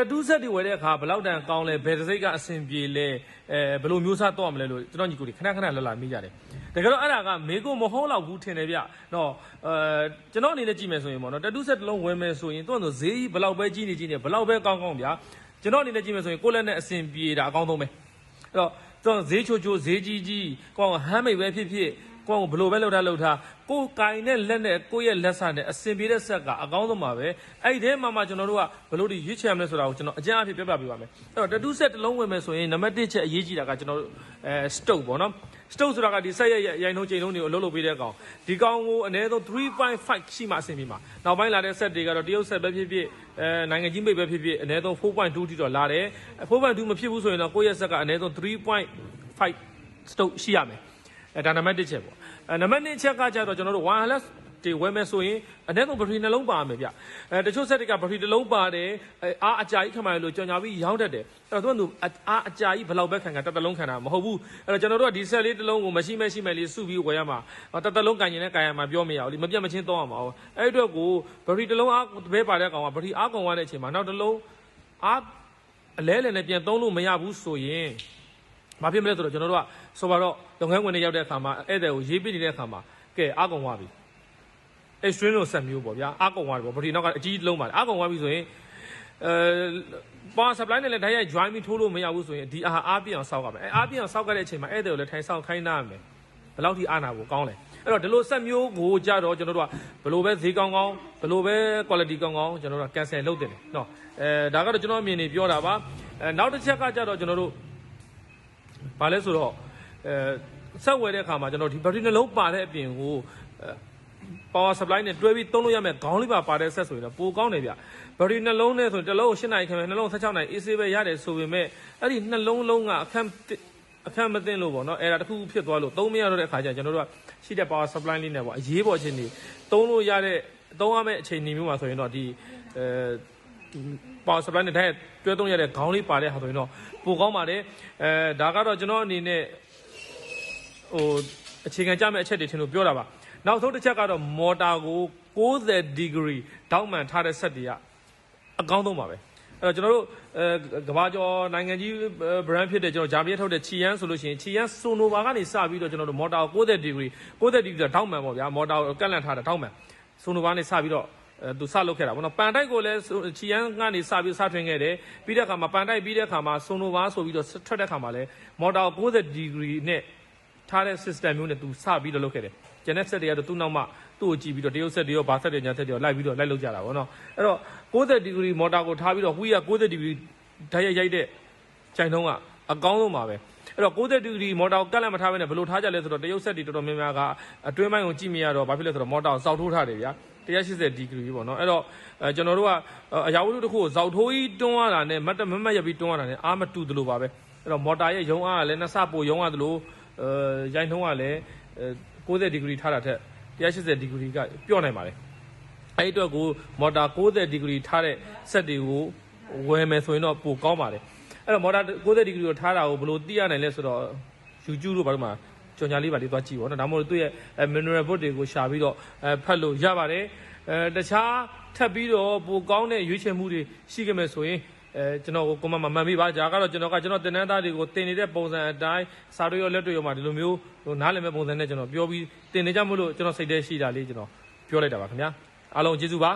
တူးဆက်တွေဝယ်တဲ့အခါဘယ်လောက်တန်ကောင်းလဲဘယ်တစ်စိတ်ကအဆင်ပြေလဲဘယ်လိုမျိုးစားတော့မလဲလို့ကျွန်တော်ညီကိုတွေခဏခဏလာမိကြတယ်တကယ်တော့အဲ့ဒါကမေကိုမဟုတ်တော့ဘူးထင်တယ်ဗျနော်ကျွန်တော်အနေနဲ့ကြည့်မယ်ဆိုရင်ပေါ့နော်တူးဆက်တစ်လုံးဝယ်မယ်ဆိုရင်သူ့ဆိုဈေးကြီးဘယ်လောက်ပဲကြီးနေကြီးနေဘယ်လောက်ပဲကောင်းကောင်းဗျာကျွန်တော်အနေနဲ့ကြည့်မယ်ဆိုရင်ကိုယ့်လက်နဲ့အဆင်ပြေတာအကောင်းဆုံးပဲအဲ့တော့သူဈေးချိုဈေးကြီးကောင်းဟမ်းမိတ်ပဲဖြစ်ကိုယ့်ကိုဘယ်လိုပဲလှုပ်ထားကိုယ်ကိုင်နဲ့လက်နဲ့ကိုယ့်ရဲ့လက်စားနဲ့အစင်ပြေတဲ့ဆက်ကအကောင်းဆုံးပါပဲအဲ့ဒီထဲမှာကျွန်တော်တို့ကဘယ်လိုဒီရွေးချယ်ရမလဲဆိုတာကိုကျွန်တော်အကြမ်းအဖြစ်ပြပြပေးပါမယ်အဲ့တော့တူးဆက်တစ်လုံးဝင်မယ်ဆိုရင်နံပါတ်1ချက်အရေးကြီးတာကကျွန်တော်တို့stroke ပေါ့နော် stroke ဆိုတာကဒီဆက်ရဲ့ရိုင်နှုန်းချိန်နှုန်းတွေကိုအလုပ်လုပ်ပေးတဲ့ကောင်ဒီကောင်ကိုအနည်းဆုံး 3.5 ရှိမှအဆင်ပြေမှာနောက်ပိုင်းလာတဲ့ဆက်တွေကတော့တရုတ်ဆက်ပဲဖြစ်နိုင်ငံကြီးမိတ်ပဲဖြစ်အနည်းဆုံး 4.2 ထိတော့လာတယ် 4.2 မဖြစ်ဘူးဆိုရင်တော့ကိုယ့်ရဲ့ဆက်ကအနည်းဆုံး 3.5 stroke ရှိရမယ်ဒါနံပါတ်1ချက်ပေါ့နံပါတ်2ချက်ကကြတော့ကျွန်တော်တို့ wireless တွေဝယ်မယ်ဆိုရင်အနည်းဆုံးဘက်ထရီနှလုံးပါမယ်ဗျတချို့ဆက်တွေကဘက်ထရီတစ်လုံးပါတယ်အားအကြာကြီးခံမှလို့ကြော်ညာပြီးရောင်းတတ်တယ်အဲ့တော့သူကအားအကြာကြီးဘယ်လောက်ပဲခံတစ်လုံးခံတာမဟုတ်ဘူးအဲ့တော့ကျွန်တော်တို့ကဒီဆက်လေးတစ်လုံးကိုမရှိလေးစုပြီးဝယ်ရမှာတစ်လုံးကန်ရင်လည်းကန်ရမှာပြောမရဘူးလေမပြတ်မချင်းသုံးရမှာအဲ့အတွက်ကိုဘက်ထရီတစ်လုံးအားဘဲပါတဲ့ကောင်ကဘက်ထရီအားကုန်သွားတဲ့အချိန်မှာနောက်တစ်လုံးအားအလဲနဲ့ပြန်သုံးလို့မရဘူးဆိုရင်ဘာဖြစ်မလဲဆိုတော့ကျွန်တော်တို့ကဆိုပါတော့လုပ်ငန်းဝင်တွေရောက်တဲ့အခါမှာဧည့်သည်ကိုရေးပြနေတဲ့အခါမှာကဲအားကုန်သွားပြီ extreme လို့ဆက်မျိုးပေါ့ဗျာအားကုန်သွားပြီပေါ့ဗတိနောက်ကအကြီးလုံးပါအားကုန်သွားပြီဆိုရင်power supply နဲ့လည်းဓာတ်ရိုက် join ပြီးထိုးလို့မရဘူးဆိုရင်ဒီအားပြည့်အောင်စောက်ရမယ်အားပြည့်အောင်စောက်ခဲ့တဲ့အချိန်မှာဧည့်သည်ကိုလည်းထိုင်ဆောင်ခိုင်းနာရမယ်ဘယ်လောက်ထိအားနာဖို့ကောင်းလဲအဲ့တော့ဒီလိုဆက်မျိုးကိုကြတော့ကျွန်တော်တို့ကဘယ်လိုပဲဈေးကောင်းဘယ်လိုပဲ quality ကောင်းကျွန်တော်တို့က cancel လုပ်တယ်နော်ဒါကတော့ကျွန်တော်အမြင်နေပြောတာပါနောက်တစ်ချက်ကကြတော့ကျွန်တော်တို့ဘာလဲဆိုတော့ဆက်ဝယ်တဲ့အခါမှာကျွန်တော်ဒီ battery နှလုံးပါတဲ့အပြင်ကိုpower supply နဲ့တွဲပြီးသုံးလို့ရမယ်ခေါင်းလေးပါတဲ့ဆက်ဆိုရင်တော့ပိုကောင်းတယ်ဗျ battery နှလုံးနဲ့ဆိုရင်တစ်လုံးကို8နာရီခင်ဗျနှလုံး16နာရီ AC ပဲရတယ်ဆိုပေမဲ့အဲ့ဒီနှလုံးလုံးကအခက်မသိလို့ပေါ့နော်အဲ့ဒါတစ်ခုဖြစ်သွားလို့သုံးမရတော့တဲ့အခါကျကျွန်တော်တို့ကရှိတဲ့ power supply လေးနဲ့ပေါ့အရေးပေါ်အခြေအနေသုံးလို့ရတဲ့သုံးရမယ့်အခြေအနေမျိုးမှာဆိုရင်တော့ဒီpower supply နဲ့တွဲသုံးရတဲ့ခေါင်းလေးပါတဲ့ဟာဆိုရင်တော့ပိုကောင်းပါတယ်ဒါကတော့ကျွန်တော်အနေနဲ့အခြေခံကြမဲ့အချက်တွေထင်လို့ပြောတာပါနောက်ဆုံးတစ်ချက်ကတော့မော်တာကို90 degree တောက်မှန်ထားတဲ့ဆက်တွေကအကောင်းဆုံးပါပဲအဲ့တော့ကျွန်တော်တို့ကဘာကျော်နိုင်ငံကြီး brand ဖြစ်တဲ့ကျွန်တော်ဂျာမနီထုတ်တဲ့ချီယန်းဆိုလို့ရှိရင်ချီယန်းဆိုနိုဗာကနေစပြီးတော့ကျွန်တော်တို့မော်တာကို90 degree တောက်မှန်ပေါ့ဗျာမော်တာကိုကန့်လန့်ထားတာတောက်မှန်ဆိုနိုဗာနေစပြီးတော့သူစလုပ်ခဲ့တာပေါ့နော်ပန်တိုက်ကိုလည်းချီယန်းကနေစပြီးစထွင်ခဲ့တယ်ပြီးတဲ့အခါမှာပန်တိုက်ပြီးတဲ့အခါမှာဆိုနိုဗာဆိုပြီးတော့ထွက်တဲ့အခါမှာလည်းမော်တာ90 degree နဲ့ထားတဲ့ system မျိုးနဲ့သူစပြီးတော့လုပ်ခဲ့တယ်ကျန်တဲ့ဆက်တွေကတော့သူ့နောက်မှသူ့ကိုကြည့်ပြီးတော့တရုတ်ဆက်တွေရောဘာဆက်တွေညာဆက်တွေရောလိုက်ပြီးတော့လိုက်လုပ်ကြတာပေါ့နော်အဲ့တော့90 degree မော်တာကိုထားပြီးတော့ဝီးက90 degree ဓာတ်ရိုက်တဲ့ခြိုင်နှုံးကအကောင်းဆုံးပါပဲအဲ့တော့90 degree မော်တာကိုကတ်လက်မထားဘဲနဲ့ဘယ်လိုထားကြလဲဆိုတော့တရုတ်ဆက်တွေတော်တော်များများကအတွင်းပိုင်းကိုကြည့်မရတော့ဘာဖြစ်လဲဆိုတော့မော်တာကိုစောက်ထိုးထားတယ်ဗျာ180 degree ပေါ့နော်အဲ့တော့ကျွန်တော်တို့ကအရာဝတ္ထုတစ်ခုကိုစောက်ထိုးကြီးတွန်းရတာနဲ့မတ်ရပြီးတွန်းရတာနဲ့အားမတူသလိုပါပဲအဲ့တော့မော်တာရဲ့ရုံအားကလည်းနှစ်ဆပိုရုံရတယ်လို့ရိုက်နှုံးကလည်း90 degree ထားတာထက်180 degree ကပြော့နိုင်ပါတယ်အဲ့အတွက်ကိုမော်တာ90 degree ထားတဲ့ဆက်တွေကိုဝယ်မယ်ဆိုရင်တော့ပိုကောင်းပါတယ်အဲ့တော့မော်တာ90 degree ကိုထားတာကိုဘယ်လိုသိရနိုင်လဲဆိုတော့ YouTube တို့ဘာလို့မှကြော်ညာလေးပါလေးသွားကြည့်ပါတော့ဒါမှမဟုတ်သူ့ရဲ့ mineral book တွေကိုရှာပြီးတော့ဖတ်လို့ရပါတယ်တခြားထပ်ပြီးတော့ပိုကောင်းတဲ့ရွေးချယ်မှုတွေရှိခဲ့မယ်ဆိုရင်ကျွန်တော်ကိုမမှန်ပြီပါဒါကတော့ကျွန်တော်တင်နန်းသားတွေကိုတင်နေတဲ့ပုံစံအတိုင်းစာတွေရောလက်တွေရောမှာဒီလိုမျိုးနားလည်မဲ့ပုံစံနဲ့ကျွန်တော်ပြောပြီးတင်နေကြမို့လို့ကျွန်တော်စိတ်ထဲရှိတာလေးကျွန်တော်ပြောလိုက်တာပါခင်ဗျာအားလုံးကျေးဇူးပါ